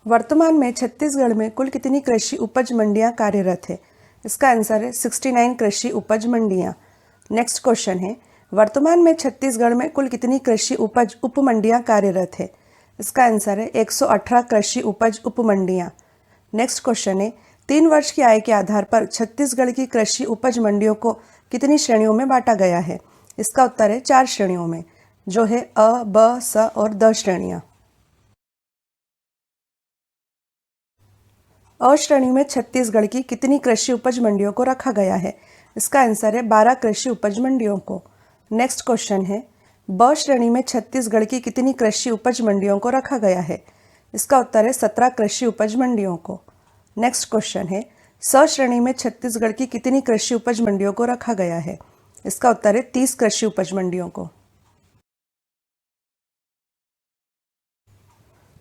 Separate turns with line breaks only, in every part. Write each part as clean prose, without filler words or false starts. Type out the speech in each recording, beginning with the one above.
वर्तमान में छत्तीसगढ़ में कुल कितनी कृषि उपज मंडियां कार्यरत है? इसका आंसर है 69 कृषि उपज मंडियां। नेक्स्ट क्वेश्चन है, वर्तमान में छत्तीसगढ़ में कुल कितनी कृषि उपज उपमंडियां कार्यरत है? इसका आंसर है 118 कृषि उपज उपमंडियां। नेक्स्ट क्वेश्चन है, 3 वर्ष की आय के आधार पर छत्तीसगढ़ की कृषि उपज मंडियों को कितनी श्रेणियों में बांटा गया है? इसका उत्तर है 4 श्रेणियों में, जो है अ, ब, स और द श्रेणियां। अ श्रेणी में छत्तीसगढ़ की कितनी कृषि उपज मंडियों को रखा गया है? इसका आंसर है 12 कृषि उपज मंडियों को। नेक्स्ट क्वेश्चन है, ब श्रेणी में छत्तीसगढ़ की कितनी कृषि उपज मंडियों को रखा गया है? इसका उत्तर है 17 कृषि उपज मंडियों को। नेक्स्ट क्वेश्चन है, स श्रेणी में छत्तीसगढ़ की कितनी कृषि उपज मंडियों को रखा गया है? इसका उत्तर है 30 कृषि उपज मंडियों को।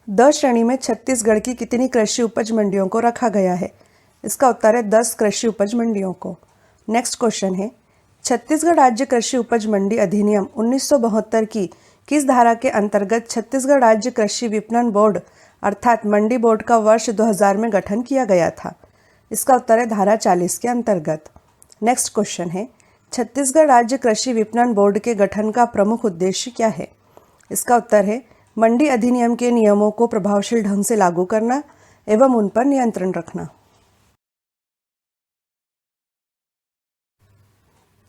द श्रेणी में छत्तीसगढ़ की कितनी कृषि उपज मंडियों को रखा गया है? इसका उत्तर है 10 कृषि उपज मंडियों को। नेक्स्ट क्वेश्चन है, छत्तीसगढ़ राज्य कृषि उपज मंडी अधिनियम 1972 की किस धारा के अंतर्गत छत्तीसगढ़ राज्य कृषि विपणन बोर्ड अर्थात मंडी बोर्ड का वर्ष 2000 में गठन किया गया था? इसका उत्तर है धारा 40 के अंतर्गत। नेक्स्ट क्वेश्चन है, छत्तीसगढ़ राज्य कृषि विपणन बोर्ड के गठन का प्रमुख उद्देश्य क्या है? इसका उत्तर है मंडी अधिनियम के नियमों को प्रभावशील ढंग से लागू करना एवं उन पर नियंत्रण रखना।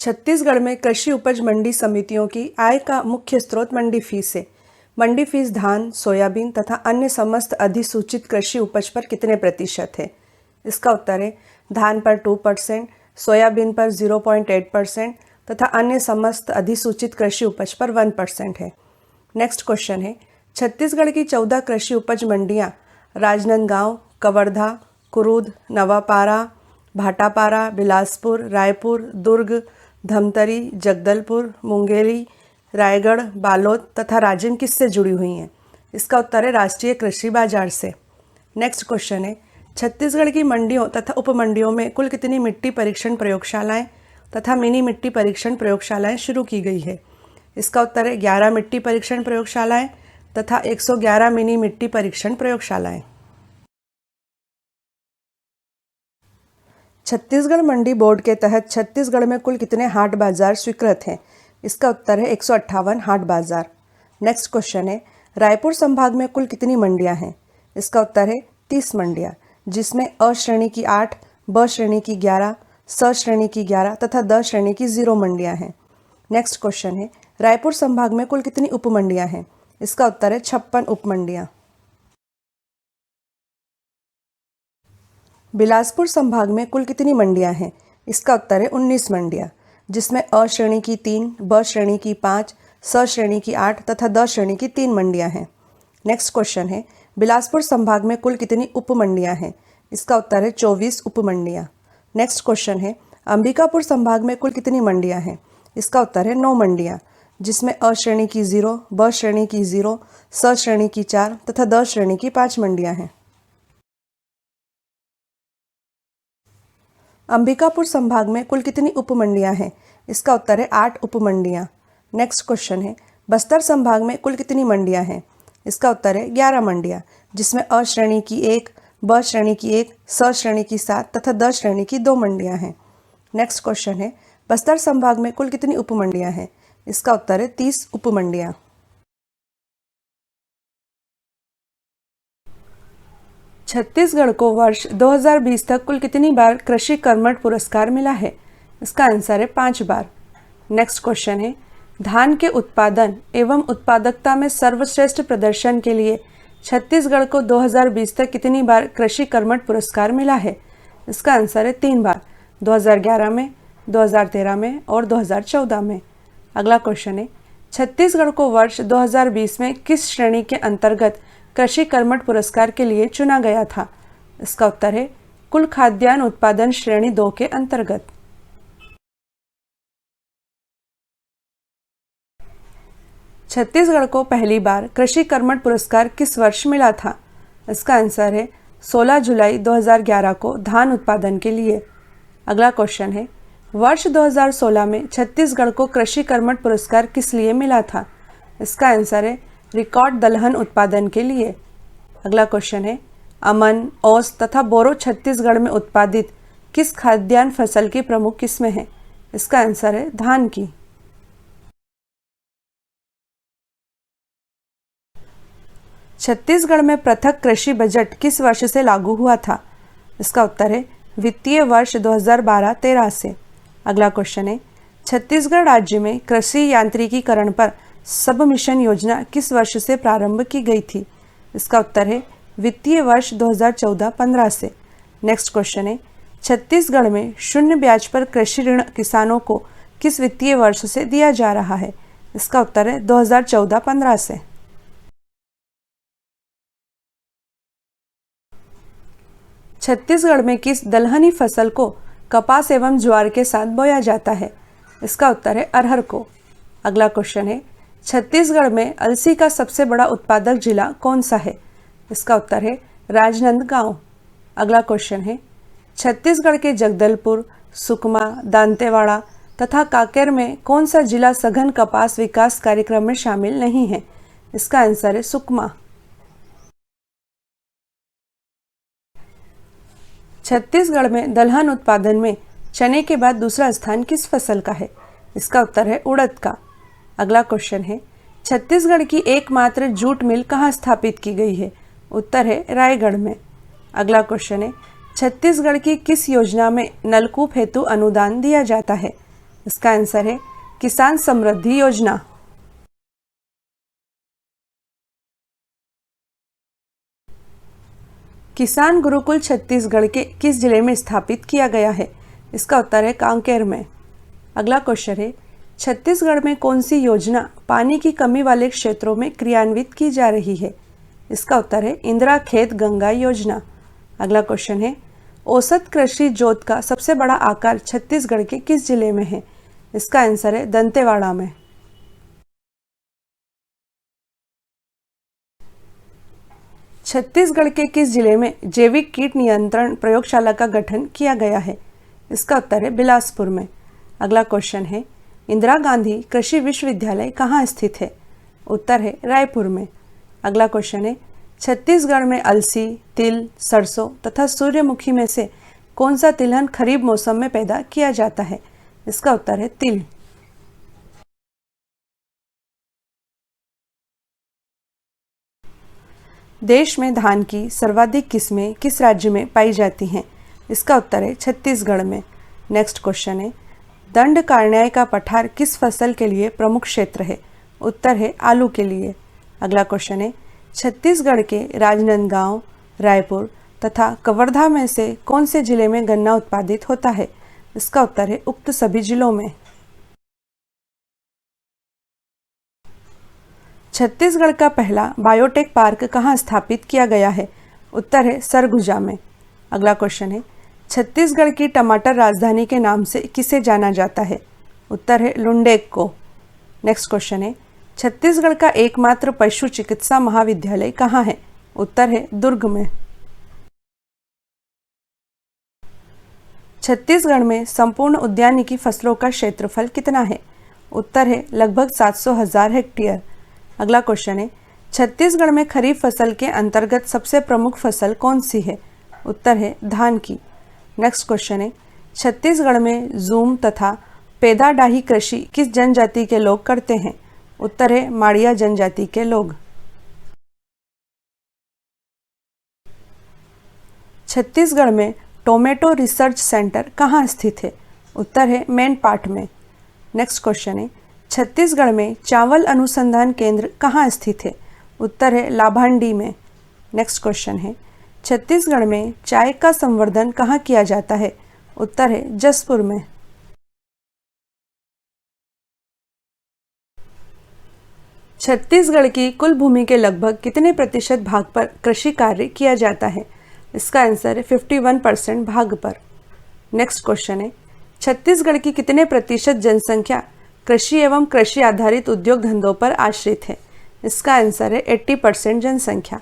छत्तीसगढ़ में कृषि उपज मंडी समितियों की आय का मुख्य स्रोत मंडी फीस है। मंडी फीस धान, सोयाबीन तथा अन्य समस्त अधिसूचित कृषि उपज पर कितने प्रतिशत है? इसका उत्तर है धान पर 2%, सोयाबीन पर 0.8% तथा अन्य समस्त अधिसूचित कृषि उपज पर 1% है। नेक्स्ट क्वेश्चन है, छत्तीसगढ़ की 14 कृषि उपज मंडियां राजनांदगांव, कवर्धा, कुरुद, नवापारा, भाटापारा, बिलासपुर, रायपुर, दुर्ग, धमतरी, जगदलपुर, मुंगेली, रायगढ़, बालोद तथा राजिम किससे जुड़ी हुई हैं? इसका उत्तर है राष्ट्रीय कृषि बाजार से। नेक्स्ट क्वेश्चन है, छत्तीसगढ़ की मंडियों तथा उपमंडियों में कुल कितनी मिट्टी परीक्षण प्रयोगशालाएं तथा मिनी मिट्टी परीक्षण प्रयोगशालाएं शुरू की गई है? इसका उत्तर है 11 मिट्टी परीक्षण प्रयोगशालाएं तथा 111 मिनी मिट्टी परीक्षण प्रयोगशालाएं। छत्तीसगढ़ मंडी बोर्ड के तहत छत्तीसगढ़ में कुल कितने हाट बाजार स्वीकृत हैं? इसका उत्तर है 158 हाट बाजार। नेक्स्ट क्वेश्चन है, रायपुर संभाग में कुल कितनी मंडियां हैं? इसका उत्तर है 30 मंडियां, जिसमें अ श्रेणी की 8, ब श्रेणी की 11, स श्रेणी की 11 तथा द श्रेणी की 0 मंडियां हैं। नेक्स्ट क्वेश्चन है, रायपुर संभाग में कुल कितनी उपमंडियां हैं? इसका उत्तर है 56 उपमंडियां। बिलासपुर संभाग में कुल कितनी मंडियां हैं? इसका उत्तर है 19 मंडियां, जिसमें अ श्रेणी की 3, ब श्रेणी की 5, स श्रेणी की 8 तथा द श्रेणी की 3 मंडियां हैं। नेक्स्ट क्वेश्चन है, बिलासपुर संभाग में कुल कितनी उपमंडियां हैं? इसका उत्तर है 24 उपमंडियां। नेक्स्ट क्वेश्चन है, अंबिकापुर संभाग में कुल कितनी मंडियां हैं? इसका उत्तर है 9 मंडियां, जिसमें अ श्रेणी की 0, ब श्रेणी की 0, स श्रेणी की 4 तथा द श्रेणी की 5 मंडियां हैं। अंबिकापुर संभाग में कुल कितनी उपमंडियां हैं? इसका उत्तर है 8 उपमंडियां। नेक्स्ट क्वेश्चन है, बस्तर संभाग में कुल कितनी मंडियां हैं? इसका उत्तर है 11 मंडियां, जिसमें अ श्रेणी की 1, ब श्रेणी की 1, स श्रेणी की 7 तथा द श्रेणी की 2 मंडियां हैं। नेक्स्ट क्वेश्चन है, बस्तर संभाग में कुल कितनी उपमंडियां हैं? इसका उत्तर है 30 उपमंडियां। छत्तीसगढ़ को वर्ष 2020 तक कुल कितनी बार कृषि कर्मठ पुरस्कार मिला है? इसका आंसर है 5 बार। नेक्स्ट क्वेश्चन है, धान के उत्पादन एवं उत्पादकता में सर्वश्रेष्ठ प्रदर्शन के लिए छत्तीसगढ़ को 2020 तक कितनी बार कृषि कर्मठ पुरस्कार मिला है? इसका आंसर है 3 बार, 2011 में, 2013 में और 2014 में। अगला क्वेश्चन है, छत्तीसगढ़ को वर्ष 2020 में किस श्रेणी के अंतर्गत कृषि कर्मठ पुरस्कार के लिए चुना गया था? इसका उत्तर है कुल खाद्यान्न उत्पादन श्रेणी 2 के अंतर्गत। छत्तीसगढ़ को पहली बार कृषि कर्मठ पुरस्कार किस वर्ष मिला था? इसका आंसर है 16 जुलाई 2011 को धान उत्पादन के लिए। अगला क्वेश्चन है, वर्ष 2016 में छत्तीसगढ़ को कृषि कर्मठ पुरस्कार किस लिए मिला था? इसका आंसर है रिकॉर्ड दलहन उत्पादन के लिए। अगला क्वेश्चन है, अमन, ओस तथा बोरो छत्तीसगढ़ में उत्पादित किस खाद्यान्न फसल की प्रमुख किस्में हैं? इसका आंसर है धान की। छत्तीसगढ़ में पृथक कृषि बजट किस वर्ष से लागू हुआ था? इसका उत्तर है वित्तीय वर्ष 2012-13 से। अगला क्वेश्चन है, छत्तीसगढ़ राज्य में कृषि यांत्रिकीकरण पर सब मिशन योजना किस वर्ष से प्रारंभ की गई थी? इसका उत्तर है वित्तीय वर्ष 2014-15 से। नेक्स्ट क्वेश्चन है, छत्तीसगढ़ में शून्य ब्याज पर कृषि ऋण किसानों को किस वित्तीय वर्ष से दिया जा रहा है? इसका उत्तर है 2014-15 से। छत्तीसगढ़ में किस दलहनी फसल को कपास एवं ज्वार के साथ बोया जाता है? इसका उत्तर है अरहर को। अगला क्वेश्चन है, छत्तीसगढ़ में अलसी का सबसे बड़ा उत्पादक जिला कौन सा है? इसका उत्तर है राजनांदगांव। अगला क्वेश्चन है, छत्तीसगढ़ के जगदलपुर, सुकमा, दांतेवाड़ा तथा कांकेर में कौन सा जिला सघन कपास विकास कार्यक्रम में शामिल नहीं है? इसका आंसर है सुकमा। छत्तीसगढ़ में दलहन उत्पादन में चने के बाद दूसरा स्थान किस फसल का है? इसका उत्तर है उड़द का। अगला क्वेश्चन है, छत्तीसगढ़ की एकमात्र जूट मिल कहाँ स्थापित की गई है? उत्तर है रायगढ़ में। अगला क्वेश्चन है, छत्तीसगढ़ की किस योजना में नलकूप हेतु अनुदान दिया जाता है? इसका आंसर है किसान समृद्धि योजना। किसान गुरुकुल छत्तीसगढ़ के किस जिले में स्थापित किया गया है? इसका उत्तर है कांकेर में। अगला क्वेश्चन है, छत्तीसगढ़ में कौन सी योजना पानी की कमी वाले क्षेत्रों में क्रियान्वित की जा रही है? इसका उत्तर है इंदिरा खेत गंगा योजना। अगला क्वेश्चन है, औसत कृषि जोत का सबसे बड़ा आकार छत्तीसगढ़ के किस जिले में है? इसका आंसर है दंतेवाड़ा में। छत्तीसगढ़ के किस जिले में जैविक कीट नियंत्रण प्रयोगशाला का गठन किया गया है? इसका उत्तर है बिलासपुर में। अगला क्वेश्चन है, इंदिरा गांधी कृषि विश्वविद्यालय कहाँ स्थित है? उत्तर है रायपुर में। अगला क्वेश्चन है, छत्तीसगढ़ में अलसी, तिल, सरसों तथा सूर्यमुखी में से कौन सा तिलहन खरीफ मौसम में पैदा किया जाता है? इसका उत्तर है तिल। देश में धान की सर्वाधिक किस्में किस राज्य में पाई जाती हैं? इसका उत्तर है छत्तीसगढ़ में। नेक्स्ट क्वेश्चन है, दंडकारण्य का पठार किस फसल के लिए प्रमुख क्षेत्र है? उत्तर है आलू के लिए। अगला क्वेश्चन है, छत्तीसगढ़ के राजनांदगांव, रायपुर तथा कवर्धा में से कौन से जिले में गन्ना उत्पादित होता है? इसका उत्तर है उक्त सभी जिलों में। छत्तीसगढ़ का पहला बायोटेक पार्क कहाँ स्थापित किया गया है? उत्तर है सरगुजा में। अगला क्वेश्चन है, छत्तीसगढ़ की टमाटर राजधानी के नाम से किसे जाना जाता है? उत्तर है लुंडेक को। नेक्स्ट क्वेश्चन है, छत्तीसगढ़ का एकमात्र पशु चिकित्सा महाविद्यालय कहाँ है? उत्तर है दुर्ग में। छत्तीसगढ़ में संपूर्ण उद्यानिकी फसलों का क्षेत्रफल कितना है? उत्तर है लगभग 700,000 हेक्टेयर। अगला क्वेश्चन है, छत्तीसगढ़ में खरीफ फसल के अंतर्गत सबसे प्रमुख फसल कौन सी है? उत्तर है धान की। नेक्स्ट क्वेश्चन है, छत्तीसगढ़ में जूम तथा पेदाडाही कृषि किस जनजाति के लोग करते हैं? उत्तर है माड़िया जनजाति के लोग। छत्तीसगढ़ में टोमेटो रिसर्च सेंटर कहाँ स्थित है? उत्तर है मैनपाट में। नेक्स्ट क्वेश्चन है, छत्तीसगढ़ में चावल अनुसंधान केंद्र कहाँ स्थित है? उत्तर है लाभांडी में। नेक्स्ट क्वेश्चन है, छत्तीसगढ़ में चाय का संवर्धन कहाँ किया जाता है? उत्तर है जसपुर में। छत्तीसगढ़ की कुल भूमि के लगभग कितने प्रतिशत भाग पर कृषि कार्य किया जाता है? इसका आंसर है 51% भाग पर। नेक्स्ट क्वेश्चन है, छत्तीसगढ़ की कितने प्रतिशत जनसंख्या कृषि एवं कृषि आधारित उद्योग धंधों पर आश्रित है? इसका आंसर है 80% जनसंख्या।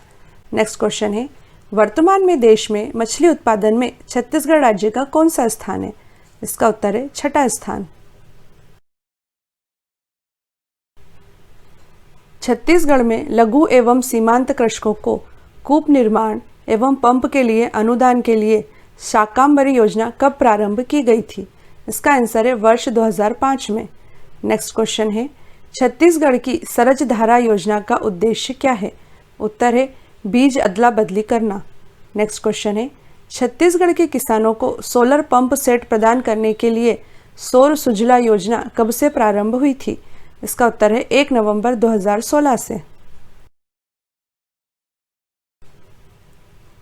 नेक्स्ट क्वेश्चन है, वर्तमान में देश में मछली उत्पादन में छत्तीसगढ़ राज्य का कौन सा स्थान है? इसका उत्तर है छठा स्थान। छत्तीसगढ़ में लघु एवं सीमांत कृषकों को कूप निर्माण, एवं पंप के लिए अनुदान के लिए शाकांबरी योजना कब प्रारंभ की गई थी? इसका आंसर है वर्ष 2005 में। नेक्स्ट क्वेश्चन है, छत्तीसगढ़ की सरज धारा योजना का उद्देश्य क्या है? उत्तर है बीज अदला बदली करना। नेक्स्ट क्वेश्चन है, छत्तीसगढ़ के किसानों को सोलर पंप सेट प्रदान करने के लिए सौर सुजला योजना कब से प्रारंभ हुई थी? इसका उत्तर है 1 नवंबर 2016 से।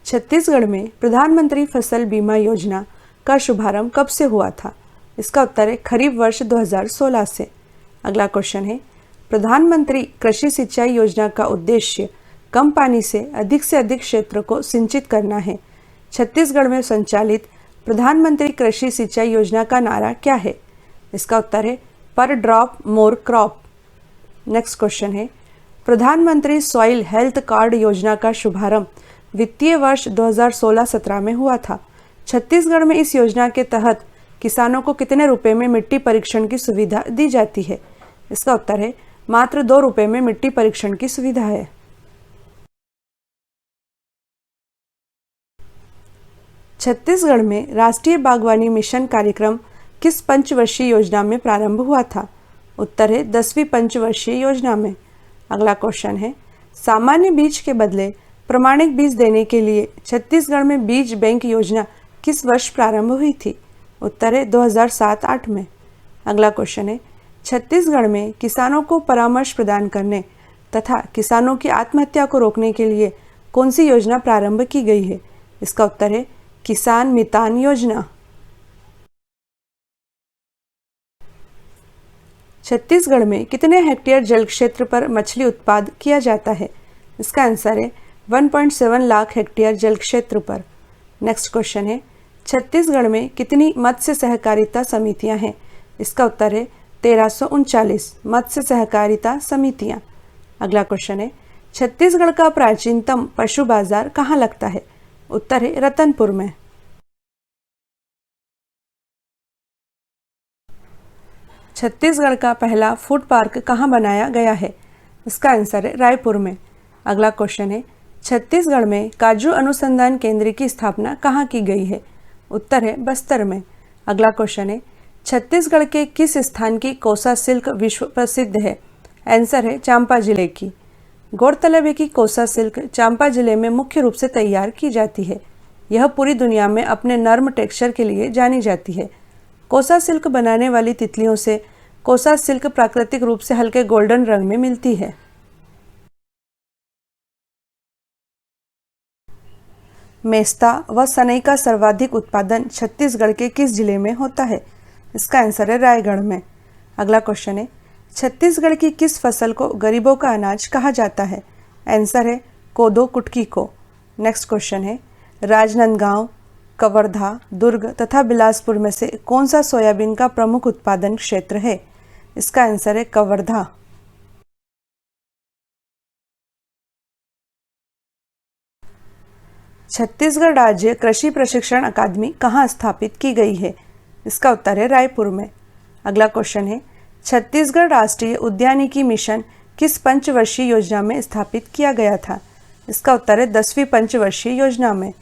छत्तीसगढ़ में प्रधानमंत्री फसल बीमा योजना का शुभारंभ कब से हुआ था? इसका उत्तर है खरीफ वर्ष 2016 से। अगला क्वेश्चन है, प्रधानमंत्री कृषि सिंचाई योजना का उद्देश्य कम पानी से अधिक क्षेत्र को सिंचित करना है। छत्तीसगढ़ में संचालित प्रधानमंत्री कृषि सिंचाई योजना का नारा क्या है? इसका उत्तर है पर drop more crop. Next question है, प्रधानमंत्री सॉइल हेल्थ कार्ड योजना का शुभारंभ वित्तीय वर्ष 2016-17 में हुआ था। छत्तीसगढ़ में इस योजना के तहत किसानों को कितने रुपए में मिट्टी परीक्षण की सुविधा दी जाती है? इसका उत्तर है मात्र 2 रुपए में मिट्टी परीक्षण की सुविधा है। छत्तीसगढ़ में राष्ट्रीय बागवानी मिशन कार्यक्रम किस पंचवर्षीय योजना में प्रारंभ हुआ था? उत्तर है 10वीं पंचवर्षीय योजना में। अगला क्वेश्चन है, सामान्य बीज के बदले प्रमाणिक बीज देने के लिए छत्तीसगढ़ में बीज बैंक योजना किस वर्ष प्रारंभ हुई थी? उत्तर है 2007-8 में। अगला क्वेश्चन है, छत्तीसगढ़ में किसानों को परामर्श प्रदान करने तथा किसानों की आत्महत्या को रोकने के लिए कौन सी योजना प्रारंभ की गई है? इसका उत्तर है किसान मितान योजना। छत्तीसगढ़ में कितने हेक्टेयर जल क्षेत्र पर मछली उत्पादन किया जाता है? इसका आंसर है 1.7 लाख हेक्टेयर जल क्षेत्र पर। नेक्स्ट क्वेश्चन है, छत्तीसगढ़ में कितनी मत्स्य सहकारिता समितियां हैं? इसका उत्तर है 1339 मत्स्य सहकारिता समितियां। अगला क्वेश्चन है, छत्तीसगढ़ का प्राचीनतम पशु बाजार कहाँ लगता है? उत्तर है रतनपुर में। छत्तीसगढ़ का पहला फूड पार्क कहाँ बनाया गया है? इसका आंसर है रायपुर में। अगला क्वेश्चन है, छत्तीसगढ़ में काजू अनुसंधान केंद्र की स्थापना कहाँ की गई है? उत्तर है बस्तर में। अगला क्वेश्चन है, छत्तीसगढ़ के किस स्थान की कोसा सिल्क विश्व प्रसिद्ध है? आंसर है चांपा जिले की। गौरतलब है कि कोसा सिल्क चांपा जिले में मुख्य रूप से तैयार की जाती है। यह पूरी दुनिया में अपने नर्म टेक्सचर के लिए जानी जाती है। कोसा सिल्क बनाने वाली तितलियों से कोसा सिल्क प्राकृतिक रूप से हल्के गोल्डन रंग में मिलती है। मेस्ता व सनई का सर्वाधिक उत्पादन छत्तीसगढ़ के किस जिले में होता है? इसका आंसर है रायगढ़ में। अगला क्वेश्चन है, छत्तीसगढ़ की किस फसल को गरीबों का अनाज कहा जाता है? आंसर है कोदो कुटकी को। नेक्स्ट क्वेश्चन है, राजनांदगांव, कवर्धा, दुर्ग तथा बिलासपुर में से कौन सा सोयाबीन का प्रमुख उत्पादन क्षेत्र है? इसका आंसर है कवर्धा। छत्तीसगढ़ राज्य कृषि प्रशिक्षण अकादमी कहाँ स्थापित की गई है? इसका उत्तर है रायपुर में। अगला क्वेश्चन है, छत्तीसगढ़ राष्ट्रीय उद्यानिकी मिशन किस पंचवर्षीय योजना में स्थापित किया गया था? इसका उत्तर है 10वीं पंचवर्षीय योजना में।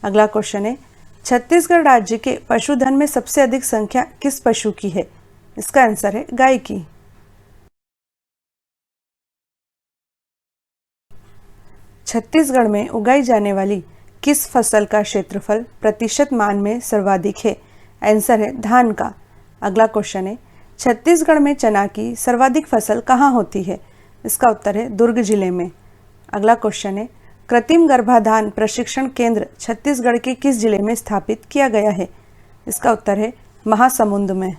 अगला क्वेश्चन है, छत्तीसगढ़ राज्य के पशुधन में सबसे अधिक संख्या किस पशु की है? इसका आंसर है गाय की। छत्तीसगढ़ में उगाई जाने वाली किस फसल का क्षेत्रफल प्रतिशत मान में सर्वाधिक है? आंसर है धान का। अगला क्वेश्चन है, छत्तीसगढ़ में चना की सर्वाधिक फसल कहाँ होती है? इसका उत्तर है दुर्ग जिले में। अगला क्वेश्चन है, कृत्रिम गर्भाधान प्रशिक्षण केंद्र छत्तीसगढ़ के किस जिले में स्थापित किया गया है? इसका उत्तर है महासमुंद में।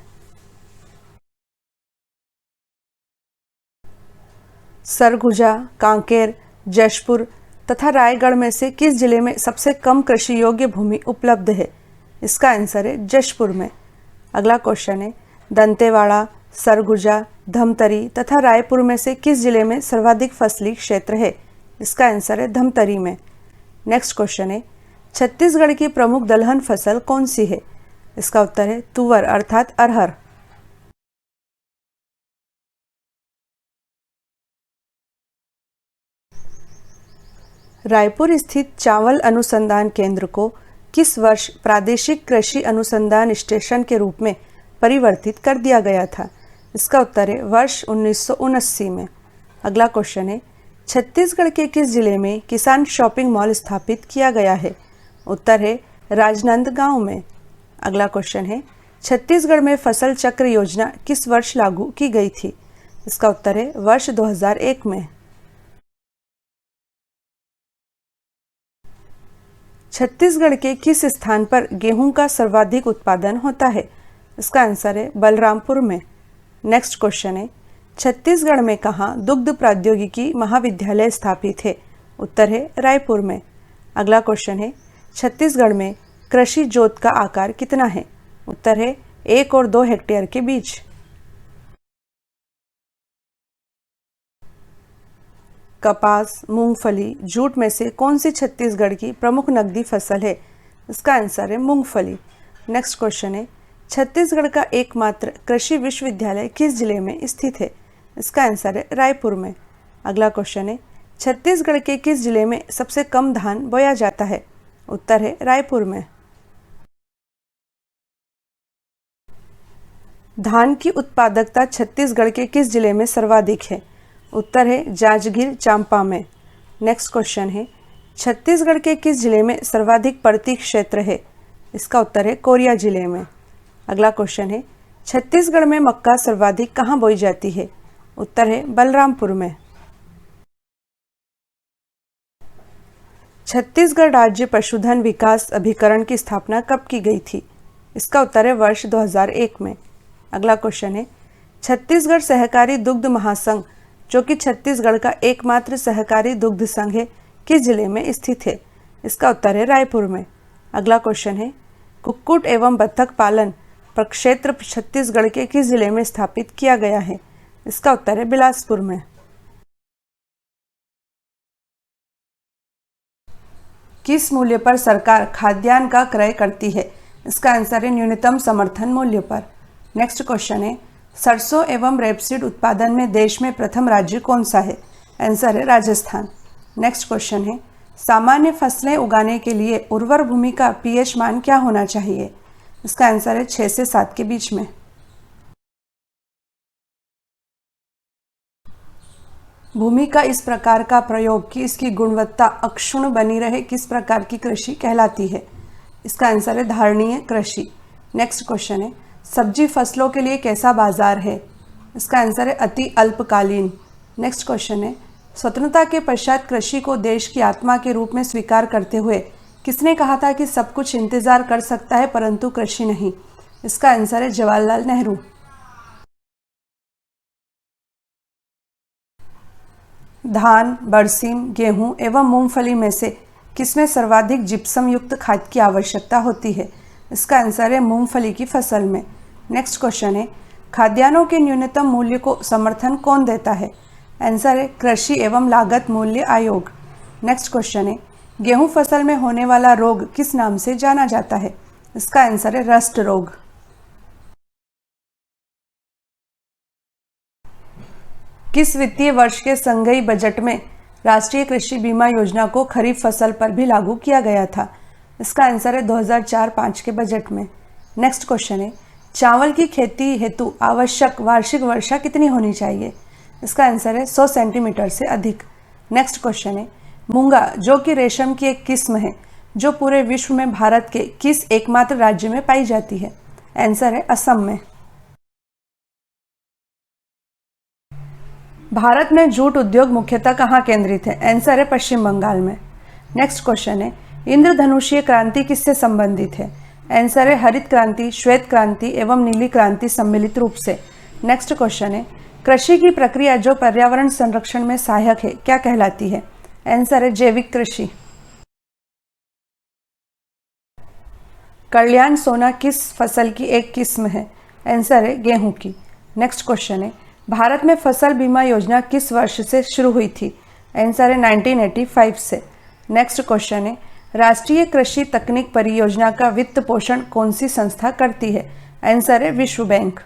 सरगुजा, कांकेर, जशपुर तथा रायगढ़ में से किस जिले में सबसे कम कृषि योग्य भूमि उपलब्ध है? इसका आंसर है जशपुर में। अगला क्वेश्चन है, दंतेवाड़ा, सरगुजा, धमतरी तथा रायपुर में से किस जिले में सर्वाधिक फसली क्षेत्र है? इसका आंसर है धमतरी में। नेक्स्ट क्वेश्चन है, छत्तीसगढ़ की प्रमुख दलहन फसल कौन सी है? इसका उत्तर है तुवर अर्थात अरहर। रायपुर स्थित चावल अनुसंधान केंद्र को किस वर्ष प्रादेशिक कृषि अनुसंधान स्टेशन के रूप में परिवर्तित कर दिया गया था? इसका उत्तर है वर्ष 1979 में। अगला क्वेश्चन है, छत्तीसगढ़ के किस जिले में किसान शॉपिंग मॉल स्थापित किया गया है? उत्तर है राजनांदगांव में। अगला क्वेश्चन है, छत्तीसगढ़ में फसल चक्र योजना किस वर्ष लागू की गई थी? इसका उत्तर है वर्ष 2001 में। छत्तीसगढ़ के किस स्थान पर गेहूं का सर्वाधिक उत्पादन होता है? इसका आंसर है बलरामपुर में। नेक्स्ट क्वेश्चन है, छत्तीसगढ़ में कहाँ दुग्ध प्रौद्योगिकी महाविद्यालय स्थापित है? उत्तर है रायपुर में। अगला क्वेश्चन है, छत्तीसगढ़ में कृषि जोत का आकार कितना है? उत्तर है 1 और 2 हेक्टेयर के बीच। कपास, मूंगफली, जूट में से कौन सी छत्तीसगढ़ की प्रमुख नकदी फसल है? इसका आंसर है मूंगफली। नेक्स्ट क्वेश्चन है, छत्तीसगढ़ का एकमात्र कृषि विश्वविद्यालय किस जिले में स्थित है? इसका आंसर है रायपुर में। अगला क्वेश्चन है, छत्तीसगढ़ के किस जिले में सबसे कम धान बोया जाता है? उत्तर है रायपुर में। धान की उत्पादकता छत्तीसगढ़ के किस जिले में सर्वाधिक है? उत्तर है जांजगीर चांपा में। नेक्स्ट क्वेश्चन है, छत्तीसगढ़ के किस जिले में सर्वाधिक पर्ती क्षेत्र है? इसका उत्तर है कोरिया जिले में। अगला क्वेश्चन है, छत्तीसगढ़ में मक्का सर्वाधिक कहाँ बोई जाती है? उत्तर है बलरामपुर में। छत्तीसगढ़ राज्य पशुधन विकास अभिकरण की स्थापना कब की गई थी? इसका उत्तर है वर्ष 2001 में। अगला क्वेश्चन है, छत्तीसगढ़ सहकारी दुग्ध महासंघ जो कि छत्तीसगढ़ का एकमात्र सहकारी दुग्ध संघ है, किस जिले में स्थित है? इसका उत्तर है रायपुर में। अगला क्वेश्चन है, कुक्कुट एवं बत्तख पालन प्रक्षेत्र छत्तीसगढ़ के किस जिले में स्थापित किया गया है? इसका उत्तर है बिलासपुर में। किस मूल्य पर सरकार खाद्यान्न का क्रय करती है? इसका आंसर है न्यूनतम समर्थन मूल्य पर। नेक्स्ट क्वेश्चन है, सरसों एवं रेपसीड उत्पादन में देश में प्रथम राज्य कौन सा है? आंसर है राजस्थान। नेक्स्ट क्वेश्चन है, सामान्य फसलें उगाने के लिए उर्वर भूमि का पीएच मान क्या होना चाहिए? इसका आंसर है 6 से 7 के बीच में। भूमि का इस प्रकार का प्रयोग कि इसकी गुणवत्ता अक्षुण्ण बनी रहे किस प्रकार की कृषि कहलाती है? इसका आंसर है धारणीय कृषि। नेक्स्ट क्वेश्चन है, सब्जी फसलों के लिए कैसा बाजार है? इसका आंसर है अति अल्पकालीन। नेक्स्ट क्वेश्चन है, स्वतंत्रता के पश्चात कृषि को देश की आत्मा के रूप में स्वीकार करते हुए किसने कहा था कि सब कुछ इंतजार कर सकता है परंतु कृषि नहीं? इसका आंसर है जवाहरलाल नेहरू। धान, बरसीम, गेहूं एवं मूंगफली में से किसमें सर्वाधिक जिप्सम युक्त खाद की आवश्यकता होती है? इसका आंसर है मूंगफली की फसल में। नेक्स्ट क्वेश्चन है, खाद्यान्नों के न्यूनतम मूल्य को समर्थन कौन देता है? आंसर है कृषि एवं लागत मूल्य आयोग। नेक्स्ट क्वेश्चन है, गेहूं फसल में होने वाला रोग किस नाम से जाना जाता है? इसका आंसर है रस्ट रोग। किस वित्तीय वर्ष के संघीय बजट में राष्ट्रीय कृषि बीमा योजना को खरीफ फसल पर भी लागू किया गया था? इसका आंसर है 2004-05 के बजट में। नेक्स्ट क्वेश्चन है, चावल की खेती हेतु आवश्यक वार्षिक वर्षा कितनी होनी चाहिए? इसका आंसर है 100 सेंटीमीटर से अधिक। नेक्स्ट क्वेश्चन है, मूंगा जो कि रेशम की एक किस्म है जो पूरे विश्व में भारत के किस एकमात्र राज्य में पाई जाती है? आंसर है असम में। भारत में जूट उद्योग मुख्यतः कहाँ केंद्रित है? आंसर है पश्चिम बंगाल में। नेक्स्ट क्वेश्चन है, इंद्रधनुषीय क्रांति किससे संबंधित है? आंसर है हरित क्रांति, श्वेत क्रांति एवं नीली क्रांति सम्मिलित रूप से। नेक्स्ट क्वेश्चन है, कृषि की प्रक्रिया जो पर्यावरण संरक्षण में सहायक है क्या कहलाती है? आंसर है जैविक कृषि। कल्याण सोना किस फसल की एक किस्म है? आंसर है गेहूं की। नेक्स्ट क्वेश्चन है, भारत में फसल बीमा योजना किस वर्ष से शुरू हुई थी? आंसर है 1985 से। नेक्स्ट क्वेश्चन है, राष्ट्रीय कृषि तकनीक परियोजना का वित्त पोषण कौन सी संस्था करती है? आंसर है विश्व बैंक।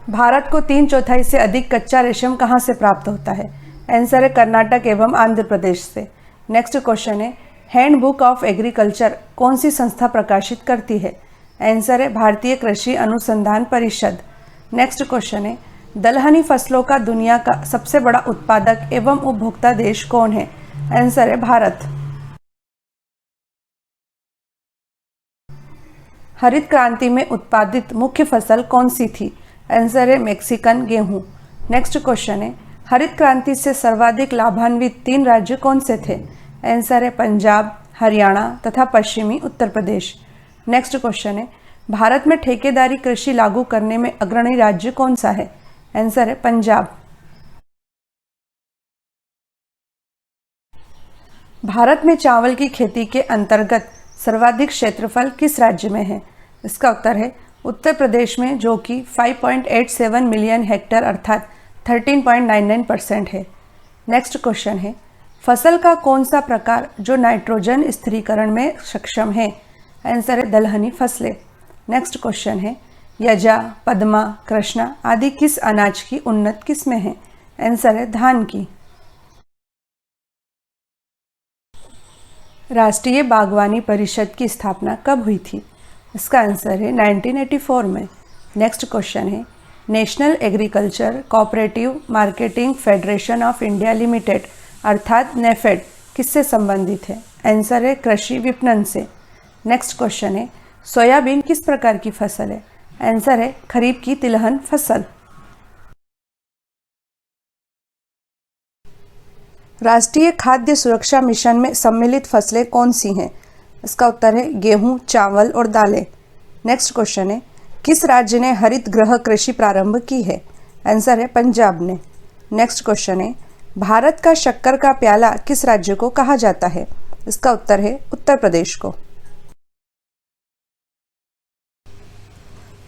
भारत को 3/4 से अधिक कच्चा रेशम कहाँ से प्राप्त होता है? आंसर है कर्नाटक एवं आंध्र प्रदेश से। नेक्स्ट क्वेश्चन है हैंडबुक ऑफ एग्रीकल्चर कौन सी संस्था प्रकाशित करती है? आंसर है भारतीय कृषि अनुसंधान परिषद। नेक्स्ट क्वेश्चन है दलहनी फसलों का दुनिया का सबसे बड़ा उत्पादक एवं उपभोक्ता देश कौन है? आंसर है भारत। हरित क्रांति में उत्पादित मुख्य फसल कौन सी थी? आंसर है मैक्सिकन गेहूं। नेक्स्ट क्वेश्चन है हरित क्रांति से सर्वाधिक लाभान्वित 3 राज्य कौन से थे? आंसर है पंजाब, हरियाणा तथा पश्चिमी उत्तर प्रदेश। नेक्स्ट क्वेश्चन है भारत में ठेकेदारी कृषि लागू करने में अग्रणी राज्य कौन सा है? आंसर है पंजाब। भारत में चावल की खेती के अंतर्गत सर्वाधिक क्षेत्रफल किस राज्य में है? इसका उत्तर है उत्तर प्रदेश में, जो कि 5.87 मिलियन हेक्टेयर अर्थात 13.99% है। नेक्स्ट क्वेश्चन है फसल का कौन सा प्रकार जो नाइट्रोजन स्थिरीकरण में सक्षम है? आंसर है दलहनी फसलें। नेक्स्ट क्वेश्चन है यजा, पद्मा, कृष्णा आदि किस अनाज की उन्नत किस्में हैं? आंसर है धान की। राष्ट्रीय बागवानी परिषद की स्थापना कब हुई थी? इसका आंसर है 1984 में। नेक्स्ट क्वेश्चन है national agriculture cooperative marketing federation of India limited अर्थात नेफेड किससे संबंधित है? आंसर है कृषि विपणन से। नेक्स्ट क्वेश्चन है सोयाबीन किस प्रकार की फसल है? आंसर है खरीफ की तिलहन फसल। राष्ट्रीय खाद्य सुरक्षा मिशन में सम्मिलित फसलें कौन सी हैं? इसका उत्तर है गेहूं, चावल और दालें। नेक्स्ट क्वेश्चन है किस राज्य ने हरित गृह कृषि प्रारंभ की है? आंसर है पंजाब ने। नेक्स्ट क्वेश्चन है भारत का शक्कर का प्याला किस राज्य को कहा जाता है? इसका उत्तर है उत्तर प्रदेश को।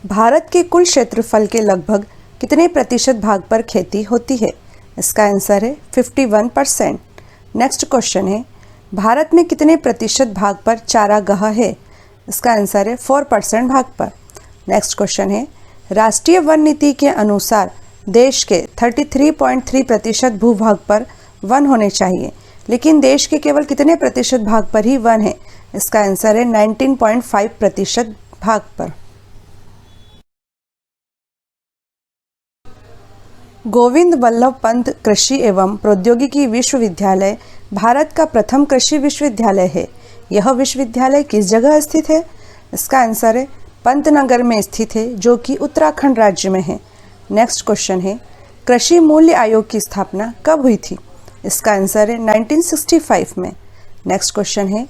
भारत के कुल क्षेत्रफल के लगभग कितने प्रतिशत भाग पर खेती होती है? इसका आंसर है 51%। नेक्स्ट क्वेश्चन है भारत में कितने प्रतिशत भाग पर चारागाह है? इसका आंसर है 4% भाग पर। नेक्स्ट क्वेश्चन है राष्ट्रीय वन नीति के अनुसार देश के 33.3% भूभाग पर वन होने चाहिए, लेकिन देश के केवल कितने प्रतिशत भाग पर ही वन है? इसका आंसर है 19.5% भाग पर। गोविंद वल्लभ पंत कृषि एवं प्रौद्योगिकी विश्वविद्यालय भारत का प्रथम कृषि विश्वविद्यालय है। यह विश्वविद्यालय किस जगह स्थित है? इसका आंसर है पंतनगर में स्थित है, जो कि उत्तराखंड राज्य में है। नेक्स्ट क्वेश्चन है कृषि मूल्य आयोग की स्थापना कब हुई थी? इसका आंसर है 1965 में। नेक्स्ट क्वेश्चन है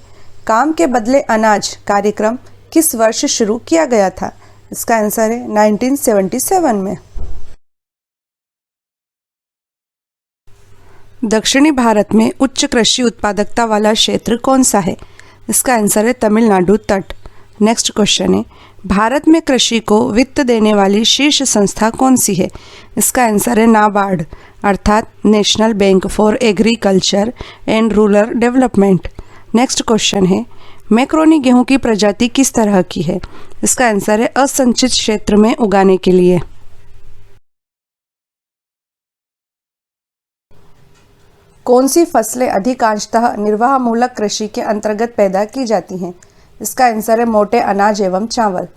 काम के बदले अनाज कार्यक्रम किस वर्ष शुरू किया गया था? इसका आंसर है 1977 में। दक्षिणी भारत में उच्च कृषि उत्पादकता वाला क्षेत्र कौन सा है? इसका आंसर है तमिलनाडु तट। नेक्स्ट क्वेश्चन है भारत में कृषि को वित्त देने वाली शीर्ष संस्था कौन सी है? इसका आंसर है नाबार्ड अर्थात national bank for agriculture and rural development. Next question है मैक्रोनी गेहूं की प्रजाति किस तरह की है? इसका आंसर है असंचित क्षेत्र में उगाने के लिए। कौन सी फसलें अधिकांशतः निर्वाहमूलक कृषि के अंतर्गत पैदा की जाती हैं? इसका आंसर है मोटे अनाज एवं चावल।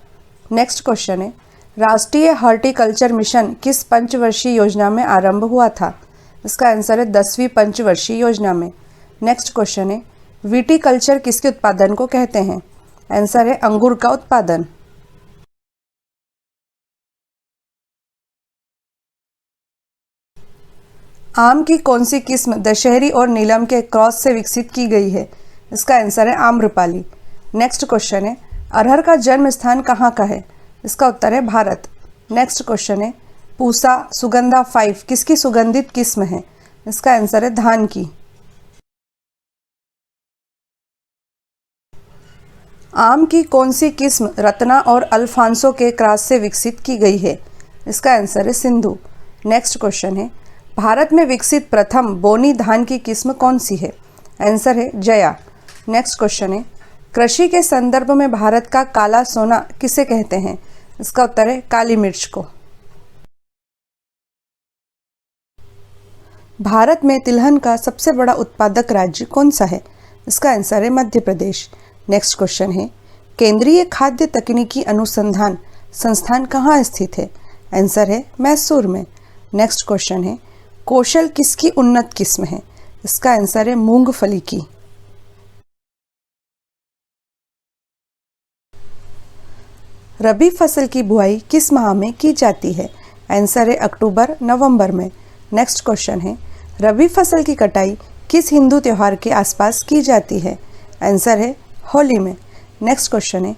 नेक्स्ट क्वेश्चन है राष्ट्रीय हॉर्टिकल्चर मिशन किस पंचवर्षीय योजना में आरंभ हुआ था? इसका आंसर है 10वीं पंचवर्षीय योजना में। नेक्स्ट क्वेश्चन है विटीकल्चर किसके उत्पादन को कहते हैं? आंसर है अंगूर का उत्पादन। आम की कौन सी किस्म दशहरी और नीलम के क्रॉस से विकसित की गई है? इसका आंसर है आम्रपाली। नेक्स्ट क्वेश्चन है अरहर का जन्म स्थान कहाँ का है? इसका उत्तर है भारत। नेक्स्ट क्वेश्चन है पूसा सुगंधा 5 किसकी सुगंधित किस्म है? इसका आंसर है धान की। आम की कौन सी किस्म रत्ना और अल्फांसो के क्रॉस से विकसित की गई है? इसका आंसर है सिंधु। नेक्स्ट क्वेश्चन है भारत में विकसित प्रथम बोनी धान की किस्म कौन सी है? आंसर है जया। नेक्स्ट क्वेश्चन है कृषि के संदर्भ में भारत का काला सोना किसे कहते हैं? इसका उत्तर है काली मिर्च को। भारत में तिलहन का सबसे बड़ा उत्पादक राज्य कौन सा है? इसका आंसर है मध्य प्रदेश। नेक्स्ट क्वेश्चन है, केंद्रीय खाद्य तकनीकी अनुसंधान संस्थान कहाँ स्थित है? आंसर है मैसूर में। नेक्स्ट क्वेश्चन है, कौशल किसकी उन्नत किस्म है? इसका आंसर है मूंगफली की। रबी फसल की बुआई किस माह में की जाती है? आंसर है अक्टूबर नवंबर में। नेक्स्ट क्वेश्चन है, रबी फसल की कटाई किस हिंदू त्योहार के आसपास की जाती है? आंसर है होली में। नेक्स्ट क्वेश्चन है,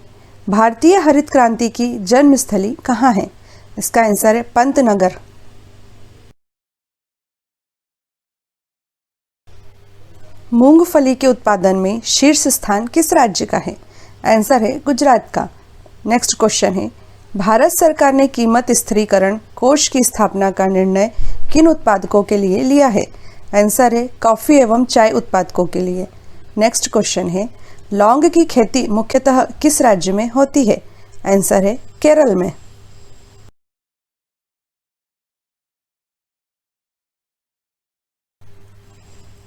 भारतीय हरित क्रांति की जन्मस्थली कहाँ है? इसका आंसर है पंतनगर। मूंगफली के उत्पादन में शीर्ष स्थान किस राज्य का है? आंसर है गुजरात का। नेक्स्ट क्वेश्चन है, भारत सरकार ने कीमत स्थिरीकरण कोष की स्थापना का निर्णय किन उत्पादकों के लिए लिया है? आंसर है कॉफी एवं चाय उत्पादकों के लिए। नेक्स्ट क्वेश्चन है, लौंग की खेती मुख्यतः किस राज्य में होती है? आंसर है केरल में।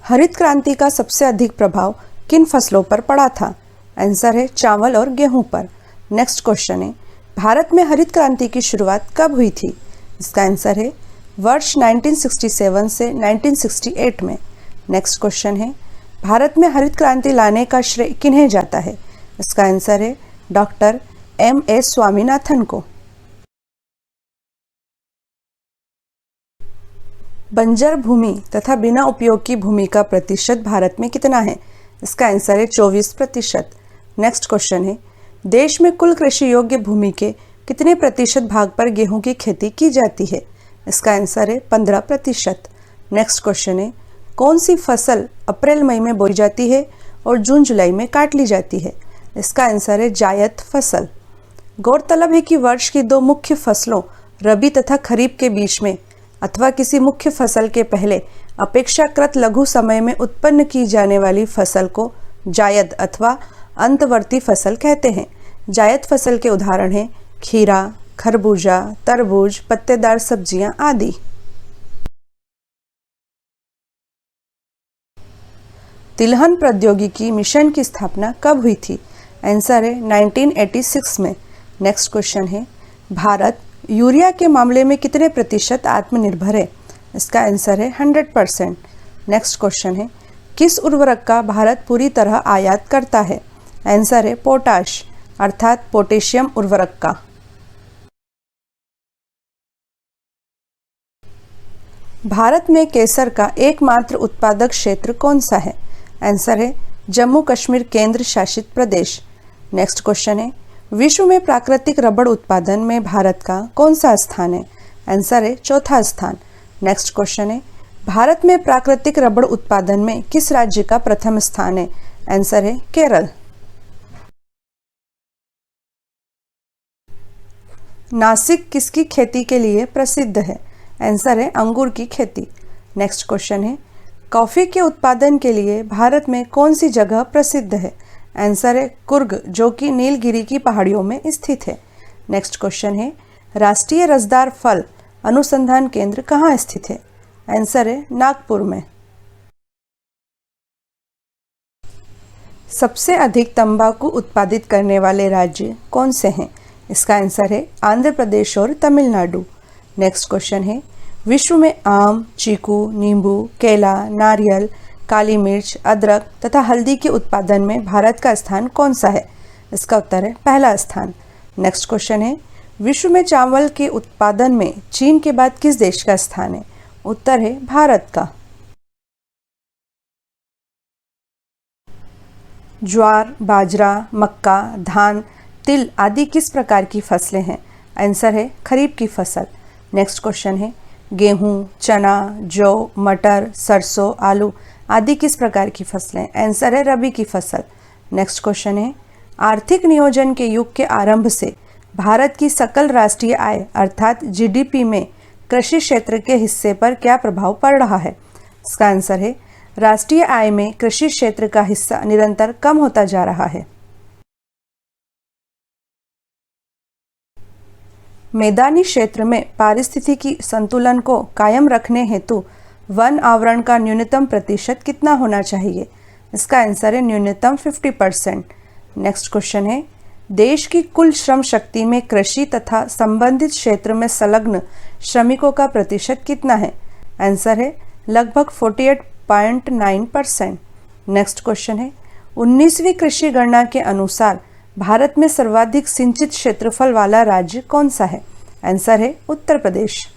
हरित क्रांति का सबसे अधिक प्रभाव किन फसलों पर पड़ा था? आंसर है चावल और गेहूं पर। नेक्स्ट क्वेश्चन है, भारत में हरित क्रांति की शुरुआत कब हुई थी? इसका आंसर है वर्ष 1967 से 1968 में। नेक्स्ट क्वेश्चन है, भारत में हरित क्रांति लाने का श्रेय किन्हें जाता है? इसका आंसर है डॉक्टर M.A. स्वामीनाथन को। बंजर भूमि तथा बिना उपयोग की भूमि का प्रतिशत भारत में कितना है? इसका आंसर है 24%। नेक्स्ट क्वेश्चन है, देश में कुल कृषि योग्य भूमि के कितने प्रतिशत भाग पर गेहूं की खेती की जाती है? इसका आंसर है 15%। नेक्स्ट क्वेश्चन है, कौन सी फसल अप्रैल मई में बोई जाती है और जून जुलाई में काट ली जाती है? इसका आंसर है जायद फसल। गौरतलब है कि वर्ष की दो मुख्य फसलों रबी तथा खरीफ के बीच में अथवा किसी मुख्य फसल के पहले अपेक्षाकृत लघु समय में उत्पन्न की जाने वाली फसल को जायद अथवा अंतवर्ती फसल कहते हैं। जायद फसल के उदाहरण हैं खीरा, खरबूजा, तरबूज, पत्तेदार सब्जियां आदि। तिलहन प्रौद्योगिकी मिशन की स्थापना कब हुई थी? आंसर है 1986 में। नेक्स्ट क्वेश्चन है, भारत यूरिया के मामले में कितने प्रतिशत आत्मनिर्भर है? इसका आंसर है 100%। नेक्स्ट क्वेश्चन है, किस उर्वरक का भारत पूरी तरह आयात करता है? आंसर है पोटाश अर्थात पोटेशियम उर्वरक का। भारत में केसर का एकमात्र उत्पादक क्षेत्र कौन सा है? आंसर है जम्मू कश्मीर केंद्र शासित प्रदेश। नेक्स्ट क्वेश्चन है, विश्व में प्राकृतिक रबड़ उत्पादन में भारत का कौन सा स्थान है? आंसर है चौथा स्थान। नेक्स्ट क्वेश्चन है, भारत में प्राकृतिक रबड़ उत्पादन में किस राज्य का प्रथम स्थान है? आंसर है केरल। नासिक किसकी खेती के लिए प्रसिद्ध है? आंसर है अंगूर की खेती। नेक्स्ट क्वेश्चन है, कॉफी के उत्पादन के लिए भारत में कौन सी जगह प्रसिद्ध है? आंसर है कुर्ग, जो कि नीलगिरी की पहाड़ियों में स्थित है। नेक्स्ट क्वेश्चन है, राष्ट्रीय रसदार फल अनुसंधान केंद्र कहाँ स्थित है? आंसर है नागपुर में। सबसे अधिक तंबाकू उत्पादित करने वाले राज्य कौन से हैं? इसका आंसर है आंध्र प्रदेश और तमिलनाडु। नेक्स्ट क्वेश्चन है, विश्व में आम, चीकू, नींबू, केला, नारियल, काली मिर्च, अदरक तथा हल्दी के उत्पादन में भारत का स्थान कौन सा है? इसका उत्तर है पहला स्थान। नेक्स्ट क्वेश्चन है, विश्व में चावल के उत्पादन में चीन के बाद किस देश का स्थान है? उत्तर है भारत का। ज्वार, बाजरा, मक्का, धान, तिल आदि किस प्रकार की फसलें हैं? आंसर है खरीफ की फसल। नेक्स्ट क्वेश्चन है, गेहूं, चना, जौ, मटर, सरसों, आलू आदि किस प्रकार की फसलें? आंसर है रबी की फसल। नेक्स्ट क्वेश्चन है, आर्थिक नियोजन के युग के आरंभ से भारत की सकल राष्ट्रीय आय अर्थात जीडीपी में कृषि क्षेत्र के हिस्से पर क्या प्रभाव पड़ रहा है? इसका आंसर है राष्ट्रीय आय में कृषि क्षेत्र का हिस्सा निरंतर कम होता जा रहा है। मैदानी क्षेत्र में पारिस्थितिकी संतुलन को कायम रखने हेतु वन आवरण का न्यूनतम प्रतिशत कितना होना चाहिए? इसका आंसर है न्यूनतम 50%। नेक्स्ट क्वेश्चन है, देश की कुल श्रम शक्ति में कृषि तथा संबंधित क्षेत्र में संलग्न श्रमिकों का प्रतिशत कितना है? आंसर है लगभग 48.9%। नेक्स्ट क्वेश्चन है, 19वीं कृषि गणना के अनुसार भारत में सर्वाधिक सिंचित क्षेत्रफल वाला राज्य कौन सा है? आंसर है उत्तर प्रदेश।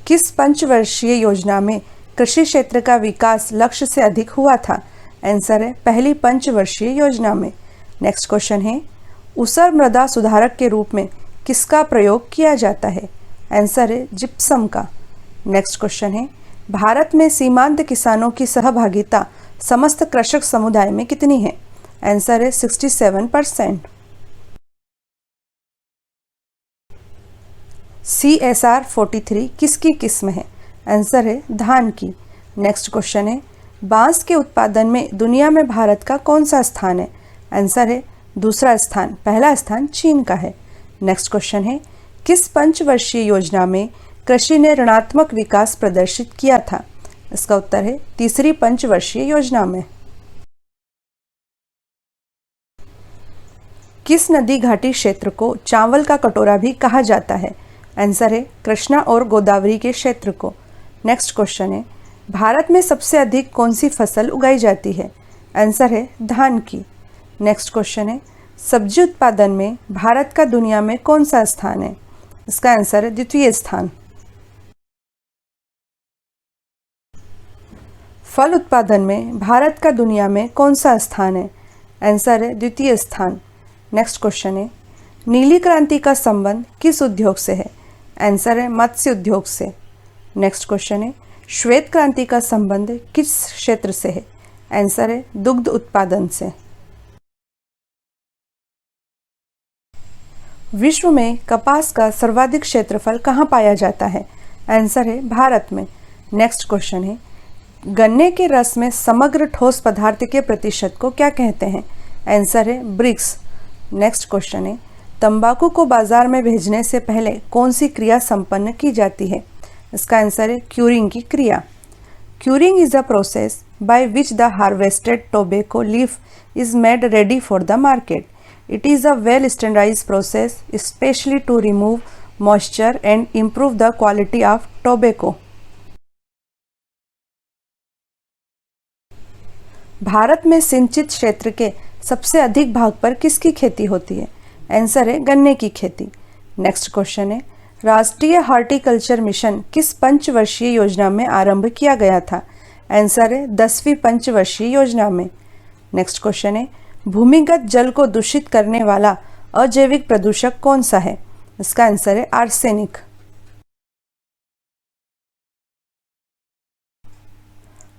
किस पंचवर्षीय योजना में कृषि क्षेत्र का विकास लक्ष्य से अधिक हुआ था? आंसर है पहली पंचवर्षीय योजना में। नेक्स्ट क्वेश्चन है, ऊसर मृदा सुधारक के रूप में किसका प्रयोग किया जाता है? आंसर है जिप्सम का। नेक्स्ट क्वेश्चन है, भारत में सीमांत किसानों की सहभागिता समस्त कृषक समुदाय में कितनी है? आंसर है 67%। CSR 43 किसकी किस्म है? आंसर है धान की। नेक्स्ट क्वेश्चन है, बांस के उत्पादन में दुनिया में भारत का कौन सा स्थान है? आंसर है दूसरा स्थान, पहला स्थान चीन का है। नेक्स्ट क्वेश्चन है, किस पंचवर्षीय योजना में कृषि ने ऋणात्मक विकास प्रदर्शित किया था? इसका उत्तर है तीसरी पंचवर्षीय योजना में। किस नदी घाटी क्षेत्र को चावल का कटोरा भी कहा जाता है? आंसर है कृष्णा और गोदावरी के क्षेत्र को। नेक्स्ट क्वेश्चन है, भारत में सबसे अधिक कौन सी फसल उगाई जाती है? आंसर है धान की। नेक्स्ट क्वेश्चन है, सब्जी उत्पादन में भारत का दुनिया में कौन सा स्थान है? इसका आंसर है द्वितीय स्थान। फल उत्पादन में भारत का दुनिया में कौन सा स्थान है? आंसर है द्वितीय स्थान। नेक्स्ट क्वेश्चन है, नीली क्रांति का संबंध किस उद्योग से है? आंसर है मत्स्य उद्योग से। नेक्स्ट क्वेश्चन है, श्वेत क्रांति का संबंध किस क्षेत्र से है? आंसर है दुग्ध उत्पादन से। विश्व में कपास का सर्वाधिक क्षेत्रफल कहाँ पाया जाता है? आंसर है भारत में। नेक्स्ट क्वेश्चन है, गन्ने के रस में समग्र ठोस पदार्थ के प्रतिशत को क्या कहते हैं? आंसर है ब्रिक्स। नेक्स्ट क्वेश्चन है, तंबाकू को बाजार में भेजने से पहले कौन सी क्रिया संपन्न की जाती है? इसका आंसर है क्यूरिंग की क्रिया। Curing is a process by which the harvested tobacco leaf is made ready for the market. It is a well standardised process specially to remove moisture and improve the quality of tobacco. Bharat में सिंचित क्षेत्र के सबसे अधिक भाग पर किसकी खेती होती है? आंसर है गन्ने की खेती। नेक्स्ट क्वेश्चन है, राष्ट्रीय हॉर्टिकल्चर मिशन किस पंचवर्षीय योजना में आरंभ किया गया था? आंसर है 10वीं पंचवर्षीय योजना में। नेक्स्ट क्वेश्चन है, भूमिगत जल को दूषित करने वाला अजैविक प्रदूषक कौन सा है? इसका आंसर है आर्सेनिक।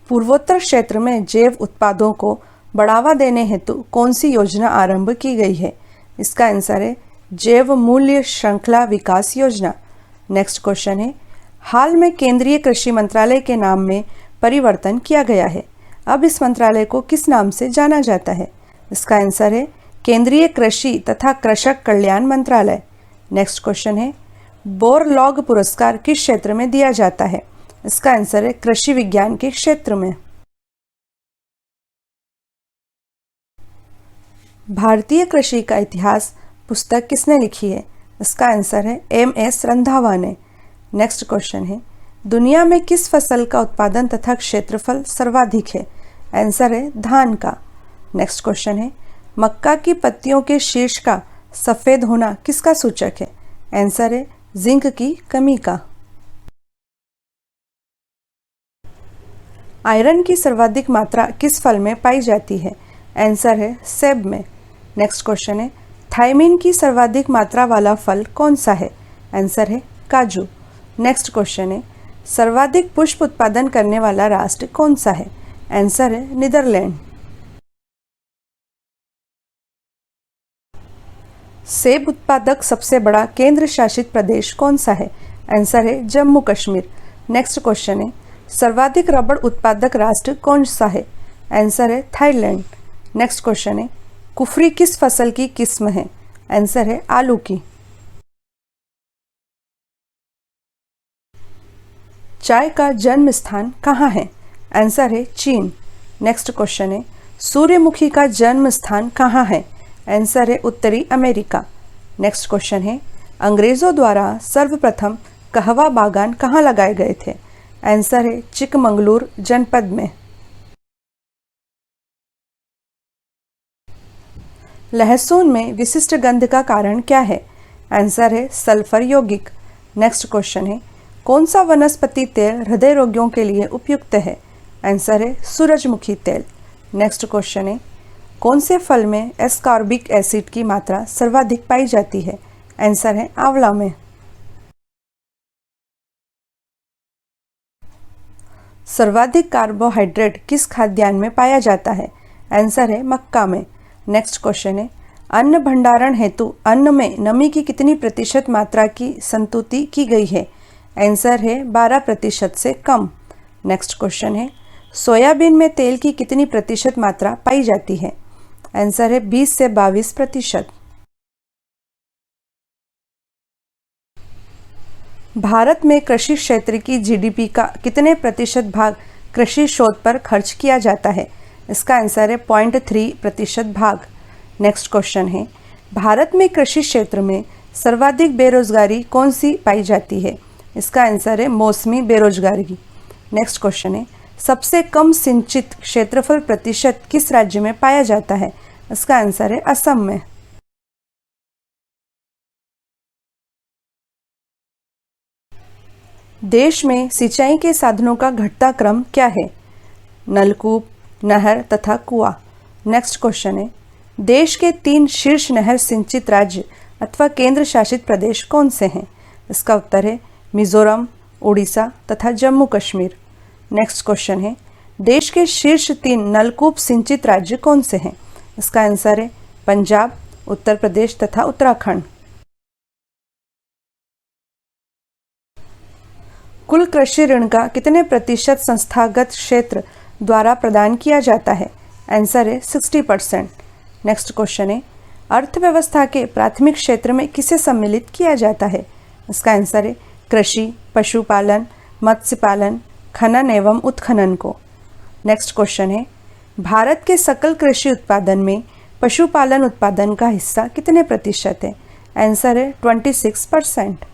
पूर्वोत्तर क्षेत्र में जैव उत्पादों को बढ़ावा देने हेतु कौन सी योजना आरंभ की गई है? इसका आंसर है जैव मूल्य श्रृंखला विकास योजना। नेक्स्ट क्वेश्चन है, हाल में केंद्रीय कृषि मंत्रालय के नाम में परिवर्तन किया गया है। अब इस मंत्रालय को किस नाम से जाना जाता है? इसका आंसर है केंद्रीय कृषि तथा कृषक कल्याण मंत्रालय। नेक्स्ट क्वेश्चन है, बोरलॉग पुरस्कार किस क्षेत्र में दिया जाता है? इसका आंसर है कृषि विज्ञान के क्षेत्र में। भारतीय कृषि का इतिहास पुस्तक किसने लिखी है? इसका आंसर है MS रंधावा ने। नेक्स्ट क्वेश्चन है, दुनिया में किस फसल का उत्पादन तथा क्षेत्रफल सर्वाधिक है? आंसर है धान का। नेक्स्ट क्वेश्चन है, मक्का की पत्तियों के शीर्ष का सफ़ेद होना किसका सूचक है? आंसर है जिंक की कमी का। आयरन की सर्वाधिक मात्रा किस फल में पाई जाती है? आंसर है सेब में। नेक्स्ट क्वेश्चन है, थायमिन की सर्वाधिक मात्रा वाला फल कौन सा है? आंसर है काजू। नेक्स्ट क्वेश्चन है, सर्वाधिक पुष्प उत्पादन करने वाला राष्ट्र कौन सा है? आंसर है नीदरलैंड। सेब उत्पादक सबसे बड़ा केंद्र शासित प्रदेश कौन सा है? आंसर है जम्मू कश्मीर। नेक्स्ट क्वेश्चन है, सर्वाधिक रबड़ उत्पादक राष्ट्र कौन सा है? आंसर है थाईलैंड। नेक्स्ट क्वेश्चन है, कुफरी किस फसल की किस्म है? आंसर है आलू की। चाय का जन्म स्थान कहाँ है? आंसर है चीन। नेक्स्ट क्वेश्चन है, सूर्यमुखी का जन्म स्थान कहाँ है? आंसर है उत्तरी अमेरिका। नेक्स्ट क्वेश्चन है, अंग्रेजों द्वारा सर्वप्रथम कहवा बागान कहाँ लगाए गए थे? आंसर है चिकमंगलूर जनपद में। लहसुन में विशिष्ट गंध का कारण क्या है? आंसर है सल्फर यौगिक। नेक्स्ट क्वेश्चन है, कौन सा वनस्पति तेल हृदय रोगियों के लिए उपयुक्त है? आंसर है सूरजमुखी तेल। नेक्स्ट क्वेश्चन है, कौन से फल में एस्कॉर्बिक एसिड की मात्रा सर्वाधिक पाई जाती है? आंसर है आंवला में। सर्वाधिक कार्बोहाइड्रेट किस खाद्यान्न में पाया जाता है? आंसर है मक्का में। नेक्स्ट क्वेश्चन है, अन्न भंडारण हेतु अन्न में नमी की कितनी प्रतिशत मात्रा की संतुति की गई है? आंसर है 12% से कम। नेक्स्ट क्वेश्चन है, सोयाबीन में तेल की कितनी प्रतिशत मात्रा पाई जाती है? आंसर है 20 से 22%। भारत में कृषि क्षेत्र की जीडीपी का कितने प्रतिशत भाग कृषि शोध पर खर्च किया जाता है? इसका आंसर है 0.3% भाग। नेक्स्ट क्वेश्चन है, भारत में कृषि क्षेत्र में सर्वाधिक बेरोजगारी कौन सी पाई जाती है? इसका आंसर है मौसमी बेरोजगारी। नेक्स्ट क्वेश्चन है, सबसे कम सिंचित क्षेत्रफल प्रतिशत किस राज्य में पाया जाता है? इसका आंसर है असम में। देश में सिंचाई के साधनों का घटता क्रम क्या है? नलकूप, नहर तथा कुआं। नेक्स्ट क्वेश्चन है, देश के 3 शीर्ष नहर सिंचित राज्य अथवा केंद्र शासित प्रदेश कौन से हैं? इसका उत्तर है मिजोरम, उड़ीसा तथा जम्मू कश्मीर। नेक्स्ट क्वेश्चन है, देश के शीर्ष 3 नलकूप सिंचित राज्य कौन से हैं? इसका आंसर है पंजाब, उत्तर प्रदेश तथा उत्तराखंड। कुल कृषि ऋण का कितने प्रतिशत संस्थागत क्षेत्र द्वारा प्रदान किया जाता है? आंसर है 60%। नेक्स्ट क्वेश्चन है, अर्थव्यवस्था के प्राथमिक क्षेत्र में किसे सम्मिलित किया जाता है? इसका आंसर है कृषि, पशुपालन, मत्स्य पालन, खनन एवं उत्खनन को। नेक्स्ट क्वेश्चन है, भारत के सकल कृषि उत्पादन में पशुपालन उत्पादन का हिस्सा कितने प्रतिशत है? आंसर है 26%।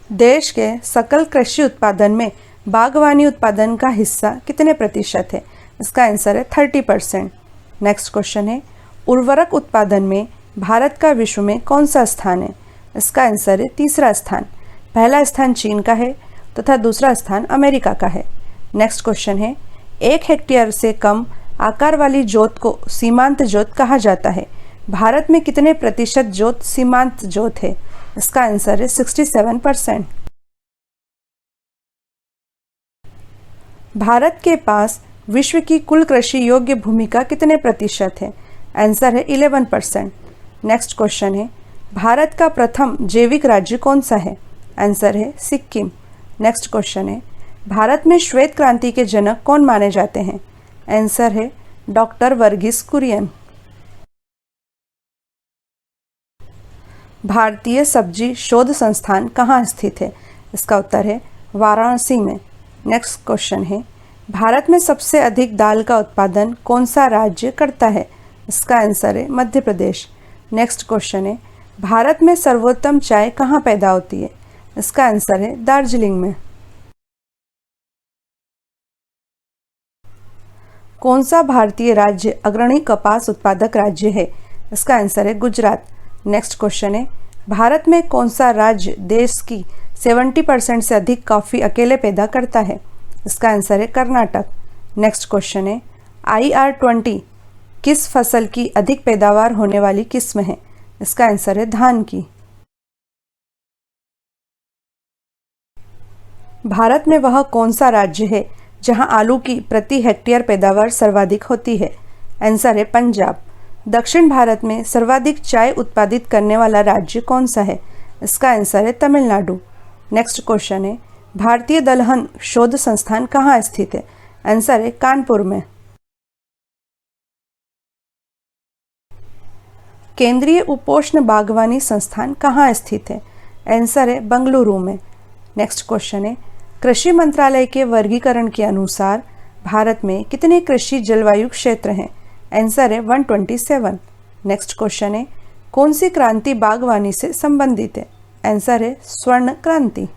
देश के सकल कृषि उत्पादन में बागवानी उत्पादन का हिस्सा कितने प्रतिशत है? इसका आंसर है 30%। नेक्स्ट क्वेश्चन है, उर्वरक उत्पादन में भारत का विश्व में कौन सा स्थान है? इसका आंसर है तीसरा स्थान। पहला स्थान चीन का है तथा दूसरा स्थान अमेरिका का है। नेक्स्ट क्वेश्चन है, 1 हेक्टेयर से कम आकार वाली जोत को सीमांत जोत कहा जाता है। भारत में कितने प्रतिशत जोत सीमांत जोत है? इसका आंसर है 67%। भारत के पास विश्व की कुल कृषि योग्य भूमि का कितने प्रतिशत है? आंसर है 11%। नेक्स्ट क्वेश्चन है, भारत का प्रथम जैविक राज्य कौन सा है? आंसर है सिक्किम। नेक्स्ट क्वेश्चन है, भारत में श्वेत क्रांति के जनक कौन माने जाते हैं? आंसर है डॉक्टर वर्गीस कुरियन। भारतीय सब्जी शोध संस्थान कहाँ स्थित है? इसका उत्तर है वाराणसी में। नेक्स्ट क्वेश्चन है, भारत में सबसे अधिक दाल का उत्पादन कौन सा राज्य करता है? इसका आंसर है मध्य प्रदेश। नेक्स्ट क्वेश्चन है, भारत में सर्वोत्तम चाय कहाँ पैदा होती है? इसका आंसर है दार्जिलिंग में। कौन सा भारतीय राज्य अग्रणी कपास उत्पादक राज्य है? इसका आंसर है गुजरात। नेक्स्ट क्वेश्चन है, भारत में कौन सा राज्य देश की 70% से अधिक कॉफ़ी अकेले पैदा करता है? इसका आंसर है कर्नाटक। नेक्स्ट क्वेश्चन है, IR20 किस फसल की अधिक पैदावार होने वाली किस्म है? इसका आंसर है धान की। भारत में वह कौन सा राज्य है जहां आलू की प्रति हेक्टेयर पैदावार सर्वाधिक होती है? आंसर है पंजाब। दक्षिण भारत में सर्वाधिक चाय उत्पादित करने वाला राज्य कौन सा है? इसका आंसर है तमिलनाडु। नेक्स्ट क्वेश्चन है, भारतीय दलहन शोध संस्थान कहाँ स्थित है? आंसर है कानपुर में। केंद्रीय उपोष्ण बागवानी संस्थान कहाँ स्थित है? आंसर है बंगलुरु में। नेक्स्ट क्वेश्चन है, कृषि मंत्रालय के वर्गीकरण के अनुसार भारत में कितने कृषि जलवायु क्षेत्र हैं? आंसर है 127। नेक्स्ट क्वेश्चन है, कौन सी क्रांति बागवानी से संबंधित है? आंसर है स्वर्ण क्रांति।